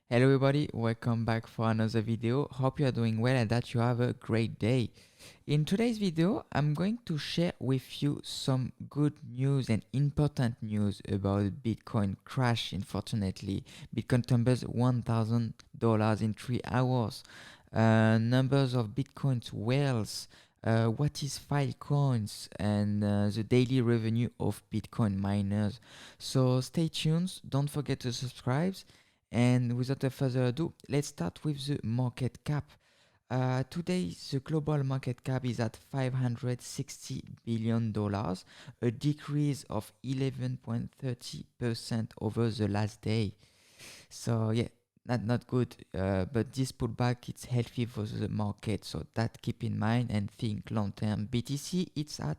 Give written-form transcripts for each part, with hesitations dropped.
Hello everybody, welcome back for another video. Hope you are doing well and that you have a great day. In today's video, I'm going to share with you some good news and important news about Bitcoin crash. Unfortunately, Bitcoin tumbles $1,000 in 3 hours. Numbers of Bitcoin's whales, what is Filecoins, and the daily revenue of Bitcoin miners. So stay tuned, don't forget to subscribe. And without further ado, let's start with the market cap. Today, the global market cap is at $560 billion, a decrease of 11.30% over the last day. So yeah, not good, but this pullback is healthy for the market, so that keep in mind and think long term. BTC it's at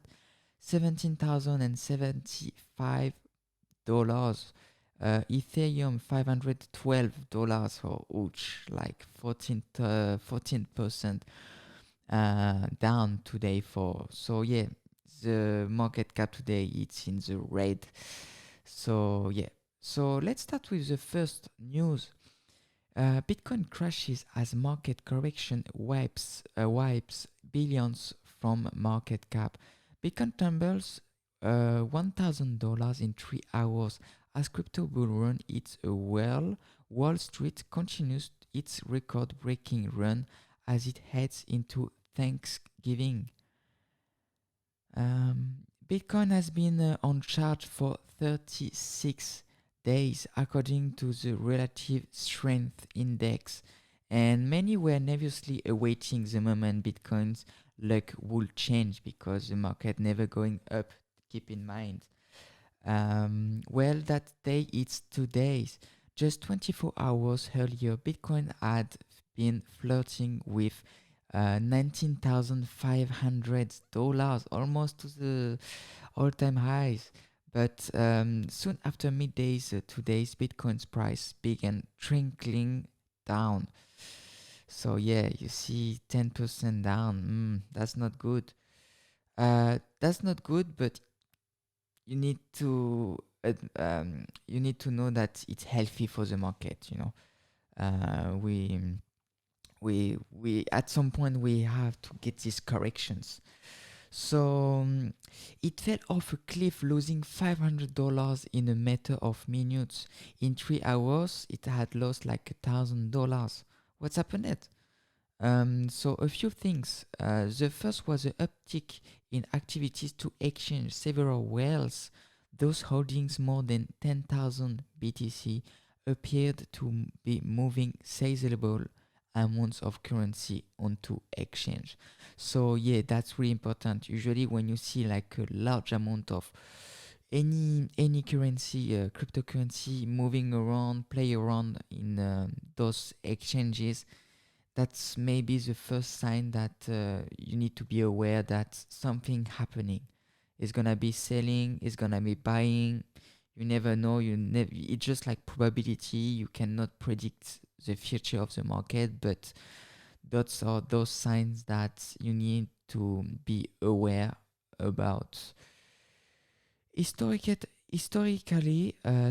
$17,075. Ethereum $512 for each, like 14% down today for. So yeah, the market cap today it's in the red. So yeah, so let's start with the first news. Bitcoin crashes as market correction wipes billions from market cap. Bitcoin tumbles $1,000 in 3 hours as crypto bull run its a well. Wall Street continues its record-breaking run as it heads into Thanksgiving. Bitcoin has been on chart for 36 days according to the Relative Strength Index, and many were nervously awaiting the moment Bitcoin's luck would change because the market never going up, keep in mind. Well, that day it's 2 days. Just 24 hours earlier, Bitcoin had been flirting with $19,500, almost to the all-time highs. But soon after middays, today's Bitcoin's price began trickling down. So yeah, you see 10% down. That's not good. That's not good, but you need to you need to know that it's healthy for the market. We at some point we have to get these corrections. So it fell off a cliff, losing $500 in a matter of minutes. In 3 hours, it had lost like $1,000. What's happened? So a few things. The first was an uptick in activities to exchange several whales. Those holdings more than 10,000 BTC appeared to be moving sizable amounts of currency onto exchange. So yeah, that's really important. Usually when you see like a large amount of any currency, cryptocurrency moving around, play around in those exchanges, that's maybe the first sign that you need to be aware that something happening is gonna be selling, is gonna be buying. You never know. It's just like probability. You cannot predict the future of the market, but those are those signs that you need to be aware about. Historically,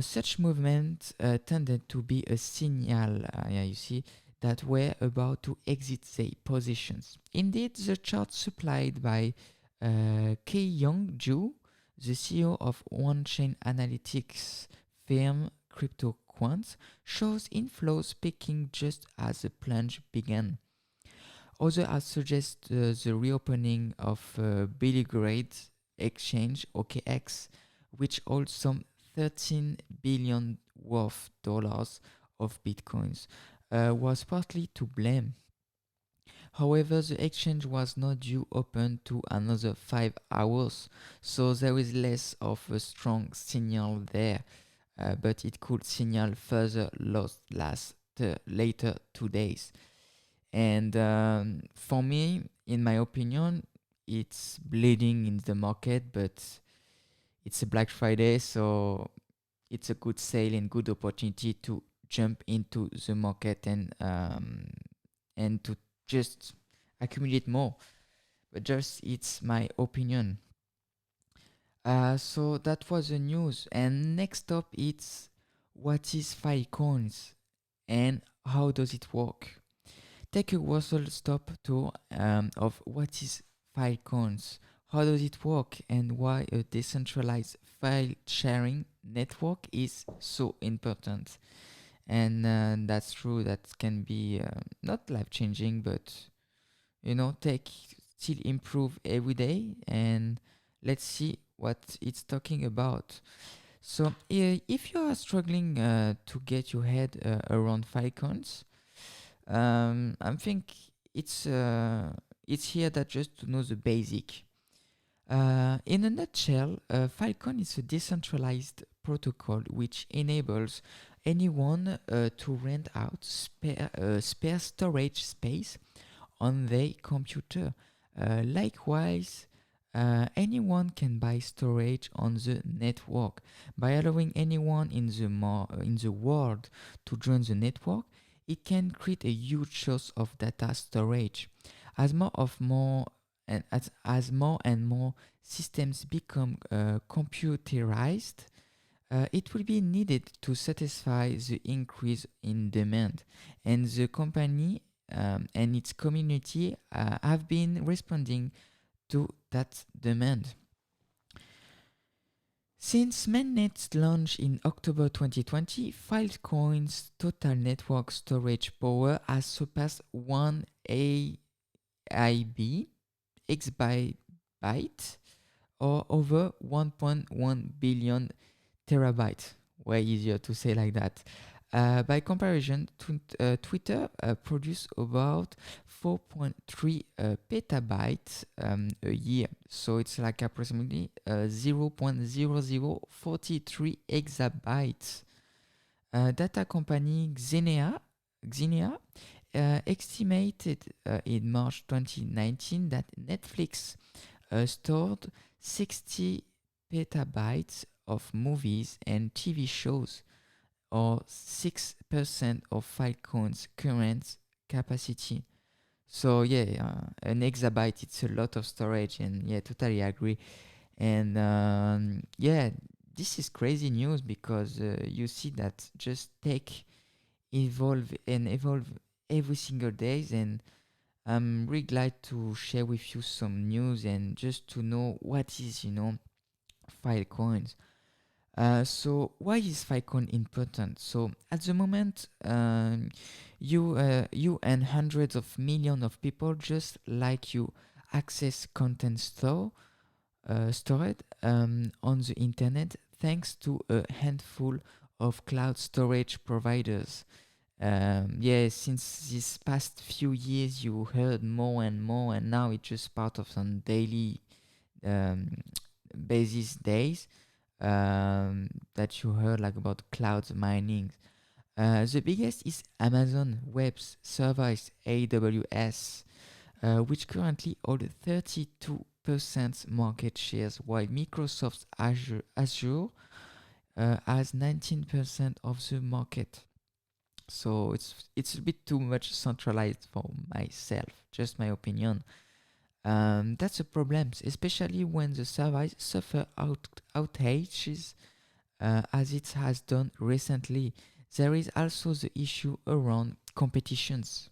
such movements tended to be a signal, yeah, you see, that we're about to exit their positions. Indeed, the chart supplied by Kei-Young Ju, the CEO of on-chain analytics firm CryptoQuant, shows inflows peaking just as the plunge began. Others have suggested the reopening of Belgrade Exchange (OKX), which holds some 13 billion worth dollars of bitcoins, was partly to blame. However, the exchange was not due open to another 5 hours, so there is less of a strong signal there, but it could signal further loss later 2 days. And for me, in my opinion, it's bleeding in the market, but it's a Black Friday, so it's a good sale and good opportunity to jump into the market and to just accumulate more. But just it's my opinion. So that was the news. And next up, it's what is Filecoins? and how does it work. Take a whistle stop tour of what is Filecoins, how does it work, and why a decentralized file sharing network is so important. And that's true, that can be not life changing, but take still improve every day. And let's see what it's talking about. So if you are struggling to get your head around Filecoins, I think it's uh, it's here that just to know the basic. In a nutshell, Filecoin is a decentralized protocol which enables anyone to rent out spare storage space on their computer. Likewise, anyone can buy storage on the network. By allowing anyone in the world to join the network, it can create a huge source of data storage. As more of more and as more and more systems become computerized, it will be needed to satisfy the increase in demand, and the company and its community have been responding to that demand. Since mainnet's launch in October 2020, Filecoin's total network storage power has surpassed 1 AIB exabyte, or over 1.1 billion terabytes. Way easier to say like that. By comparison, Twitter produces about 4.3 petabytes a year. So it's like approximately 0.0043 exabytes. Data company Xenia estimated in March 2019 that Netflix stored 60 petabytes of movies and TV shows, or 6% of Filecoin's current capacity. So yeah, an exabyte, it's a lot of storage, and yeah, totally agree. And yeah, this is crazy news because you see that just tech evolve every single days, and I'm really glad to share with you some news and just to know what is, Filecoins. So why is Filecoin important? So at the moment, you and hundreds of millions of people just like you access content stored on the internet thanks to a handful of cloud storage providers. Yeah, since these past few years, you heard more and more, and now it's just part of some daily um, basis days that you heard like about cloud mining. The biggest is Amazon Web Service (AWS), which currently hold 32% market shares, while Microsoft's Azure has 19% of the market. So it's a bit too much centralized for myself, just my opinion. That's a problem, especially when the service suffer outages, as it has done recently. There is also the issue around competitions.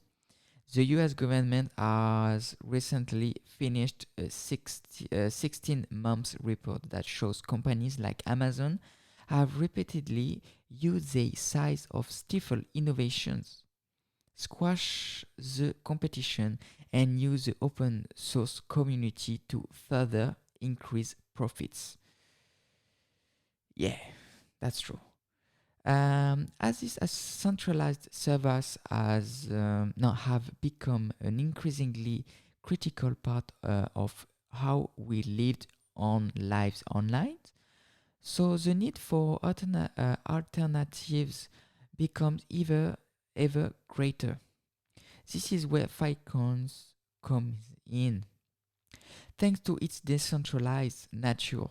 The US government has recently finished a 16 months report that shows companies like Amazon have repeatedly used the size of stifle innovations, squash the competition, and use the open source community to further increase profits. Yeah, that's true. As this as centralized servers as now have become an increasingly critical part of how we lived on lives online, so the need for alternatives becomes ever greater. This is where Filecoins comes in. Thanks to its decentralized nature,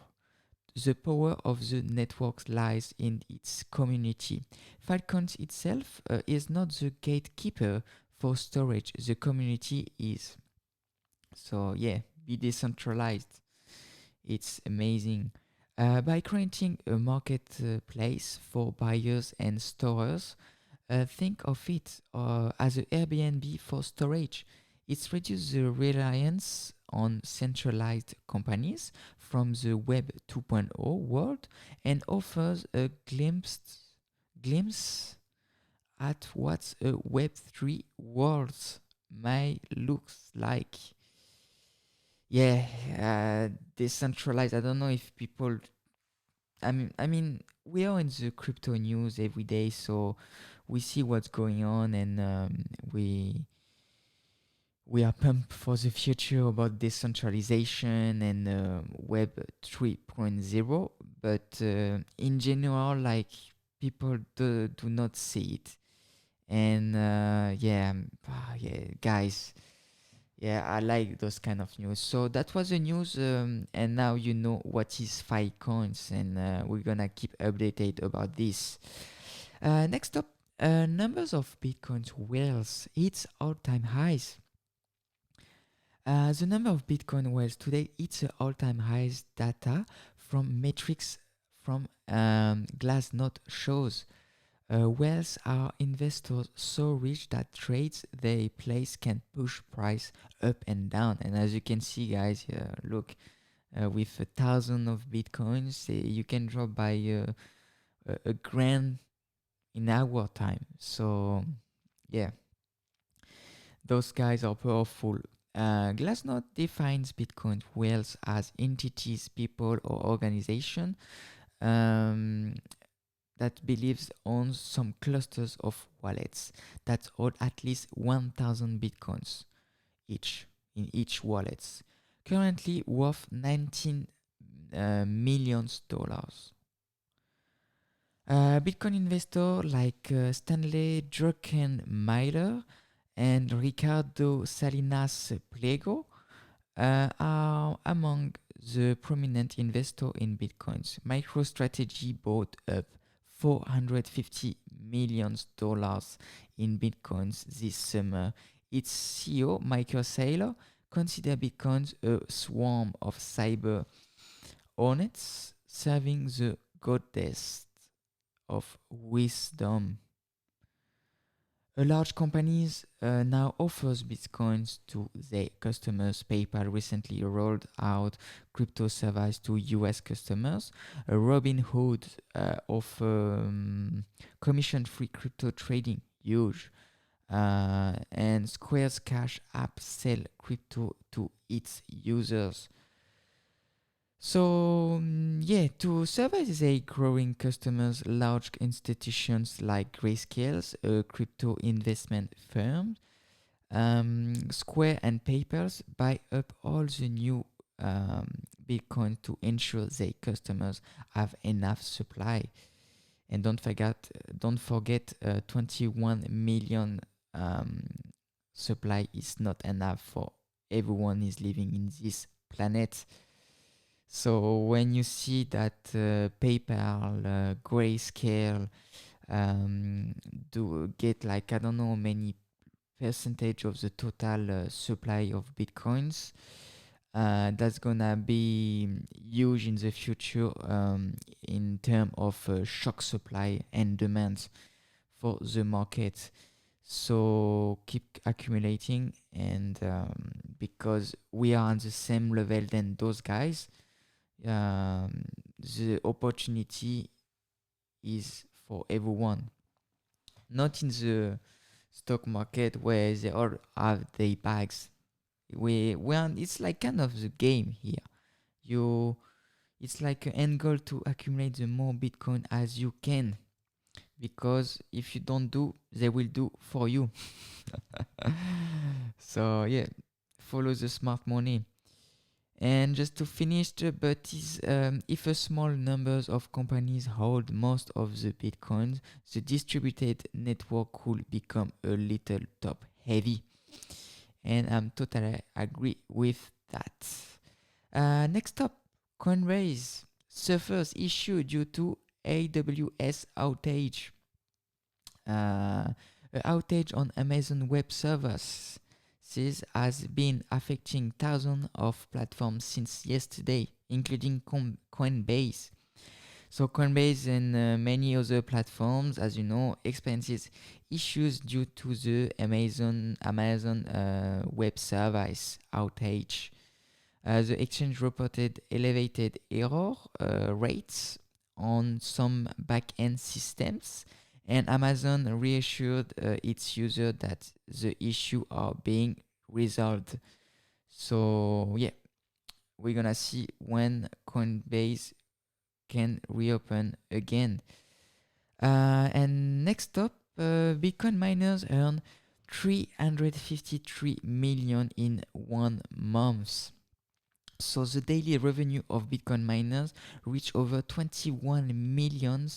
the power of the network lies in its community. Filecoins itself is not the gatekeeper for storage, the community is. So, yeah, be decentralized. It's amazing. By creating a marketplace for buyers and storers, Think of it as an Airbnb for storage. It's reduced the reliance on centralized companies from the Web 2.0 world and offers a glimpse at what a Web 3 world may look like. Yeah, decentralized. I don't know if people. I mean, we are in the crypto news every day, so we see what's going on, and we are pumped for the future about decentralization and Web 3.0. But in general, like people do not see it, and yeah, guys. Yeah, I like those kind of news. So that was the news, and now you know what is Filecoins, and we're gonna keep updated about this. Next up, numbers of Bitcoin's whales hits all-time highs. The number of Bitcoin whales today hits all-time highs. Data from metrics from Glassnode shows. Whales are investors so rich that trades they place can push price up and down. And as you can see, guys, look, with 1,000 of bitcoins, you can drop by a grand in hour time. So, yeah, those guys are powerful. Glassnode defines Bitcoin whales as entities, people, or organization. Um, that believes owns some clusters of wallets that hold at least 1,000 bitcoins each in each wallets, currently worth 19 millions dollars. Bitcoin investor like Stanley Druckenmiller and Ricardo Salinas Pliego are among the prominent investors in bitcoins. MicroStrategy bought up $450 million in bitcoins this summer. Its CEO, Michael Saylor, considers bitcoins a swarm of cyber hornets serving the goddess of wisdom. A large companies now offers bitcoins to their customers. PayPal recently rolled out crypto service to US customers. Robinhood offers commission-free crypto trading, huge. And Square's Cash app sell crypto to its users. So yeah, to service a growing customers, large institutions like Grayscale, a crypto investment firm, Square and PayPal buy up all the new Bitcoin to ensure their customers have enough supply. And don't forget, 21 million supply is not enough for everyone is living in this planet. So when you see that PayPal, Grayscale do get like I don't know many percentage of the total supply of bitcoins, that's gonna be huge in the future in terms of shock supply and demand for the market. So keep accumulating, and because we are on the same level than those guys, the opportunity is for everyone, not in the stock market where they all have their bags. It's like kind of the game here. It's like an end goal to accumulate the more Bitcoin as you can, because if you don't do, they will do for you. So yeah, follow the smart money. And just to finish, if a small numbers of companies hold most of the bitcoins, the distributed network could become a little top heavy. And I'm totally agree with that. Next up, Coinbase suffers issue due to AWS outage. An outage on Amazon Web Services has been affecting thousands of platforms since yesterday, including Coinbase. So Coinbase and many other platforms, as you know, experiences issues due to the Amazon Web Service outage. The exchange reported elevated error rates on some back-end systems, and Amazon reassured its user that the issue are being resolved. So yeah, we're gonna see when Coinbase can reopen again. And next up, Bitcoin miners earn 353 million in 1 month. So the daily revenue of Bitcoin miners reached over $21 million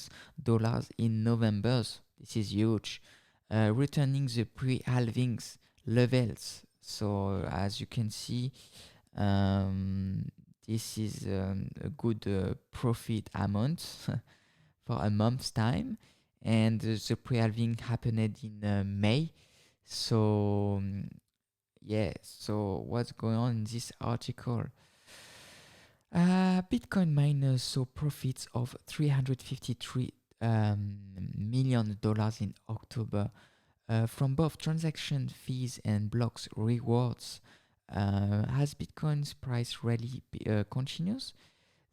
in November. This is huge, returning the pre-halvings levels. So as you can see, um, this is a good profit amount for a month's time, and the pre-halving happened in May. So yeah, so what's going on in this article? Bitcoin miners saw profits of $353 million in October from both transaction fees and blocks rewards. As Bitcoin's price rally continues,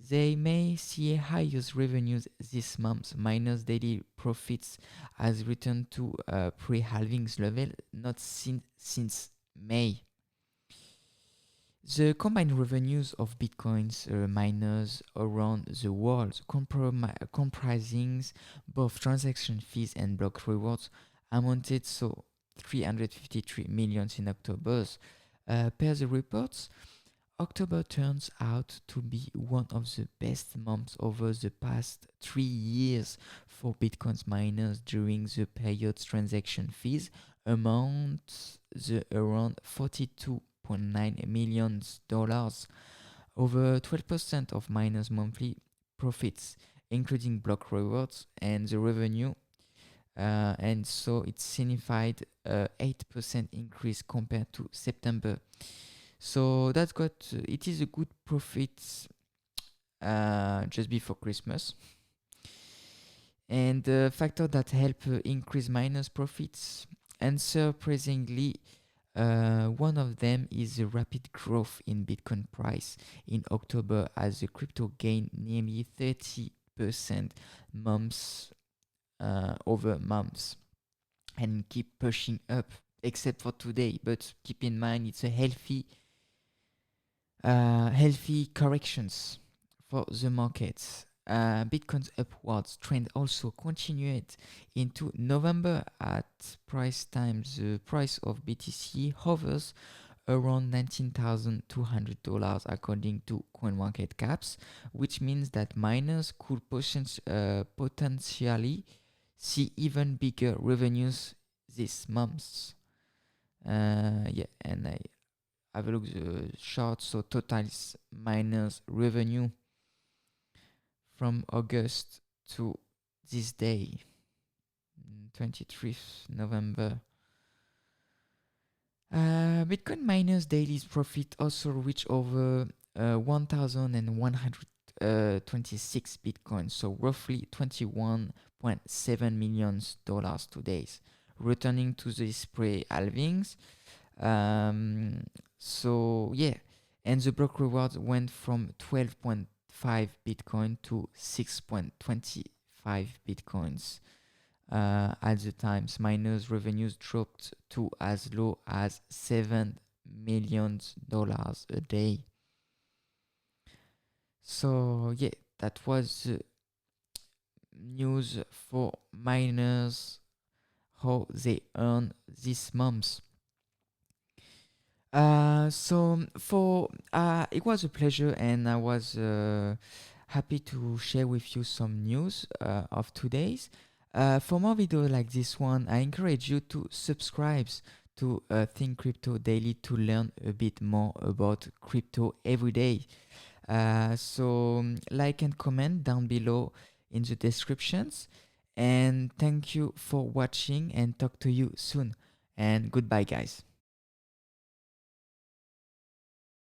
they may see highest revenues this month. Miners' daily profits has returned to pre-halvings level, not since May. The combined revenues of Bitcoin's miners around the world, comprising both transaction fees and block rewards, amounted to 353 million in October. Per the reports, October turns out to be one of the best months over the past 3 years for Bitcoin's miners. During the period's transaction fees amount the around $42.9 million, over 12% of miners' monthly profits, including block rewards and the revenue. And so it signified a 8% increase compared to September. So that's got it is a good profit just before Christmas. And the factor that help increase miners' profits, and surprisingly, one of them is the rapid growth in Bitcoin price in October, as the crypto gained nearly 30% months over months and keep pushing up, except for today. But keep in mind, it's a healthy corrections for the markets. Bitcoin's upwards trend also continued into November. At price times, the price of BTC hovers around $19,200 according to CoinMarketCap, which means that miners could potentially see even bigger revenues this month. Yeah, and I have a look at the chart. So total miners revenue from August to this day, 23rd November. Bitcoin miners' daily profit also reached over 1,126 Bitcoins, so roughly $21.7 million today, returning to this pre-halvings. So yeah, and the block rewards went from 12.5 Bitcoin to 6.25 Bitcoins. At the times, miners' revenues dropped to as low as $7 million a day. So yeah, that was the news for miners, how they earn this month. So for it was a pleasure, and I was happy to share with you some news of today's. For more videos like this one, I encourage you to subscribe to Think Crypto Daily to learn a bit more about crypto every day. So like and comment down below in the descriptions. And thank you for watching, and talk to you soon. And goodbye, guys.